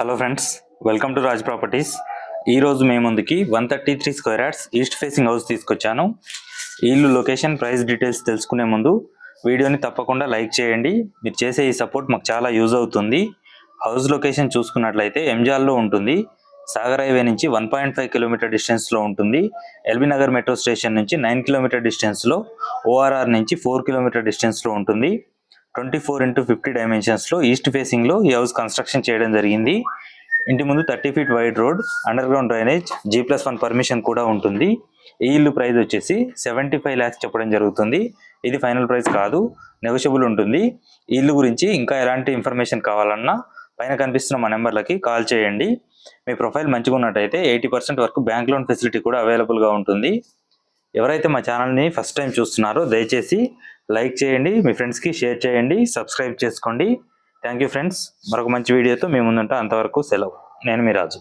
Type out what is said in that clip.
Hello friends, welcome to Raj properties. ఈరోజు మేము ముందుకి 133 square yards east facing house తీసుకొచ్చాను. ఈ ఇల్లు లొకేషన్, ప్రైస్ డీటెయిల్స్ తెలుసుకునే ముందు వీడియోని తప్పకుండా లైక్ చేయండి. మీరు చేసే ఈ సపోర్ట్ మాకు చాలా యూజ్ అవుతుంది. హౌస్ లొకేషన్ చూసుకున్నట్లయితే ఎంజాల్లో ఉంటుంది. సాగర్ హైవే నుంచి 1.5 కిలోమీటర్ డిస్టెన్స్లో ఉంటుంది. ఎల్బీ నగర్ మెట్రో స్టేషన్ నుంచి 9 కిలోమీటర్ డిస్టెన్స్లో, ఓఆర్ఆర్ నుంచి 4 కిలోమీటర్ డిస్టెన్స్లో ఉంటుంది. 24x50 డైమెన్షన్స్లో ఈస్ట్ ఫేసింగ్లో ఈ హౌస్ కన్స్ట్రక్షన్ చేయడం జరిగింది. ఇంటి ముందు 30 feet wide road, under ground drainage, G+1 permission కూడా ఉంటుంది. ఈ ఇల్లు ప్రైస్ వచ్చేసి 75 lakhs చెప్పడం జరుగుతుంది. ఇది ఫైనల్ ప్రైస్ కాదు, నెగోషియబుల్ ఉంటుంది. ఈ ఇల్లు గురించి ఇంకా ఎలాంటి ఇన్ఫర్మేషన్ కావాలన్నా పైన కనిపిస్తున్న మా నెంబర్లకి కాల్ చేయండి. మీ ప్రొఫైల్ మంచిగా ఉన్నట్టయితే 80% వరకు బ్యాంక్ లోన్ ఫెసిలిటీ కూడా అవైలబుల్గా ఉంటుంది. ఎవరైతే మా ఛానల్ని ఫస్ట్ టైం చూస్తున్నారో దయచేసి లైక్ చేయండి, మీ ఫ్రెండ్స్కి షేర్ చేయండి, సబ్స్క్రైబ్ చేసుకోండి. Thank you friends. మరొక మంచి వీడియోతో మీ ముందుంటా. అంతవరకు సెలవు. నేను మీ రాజు.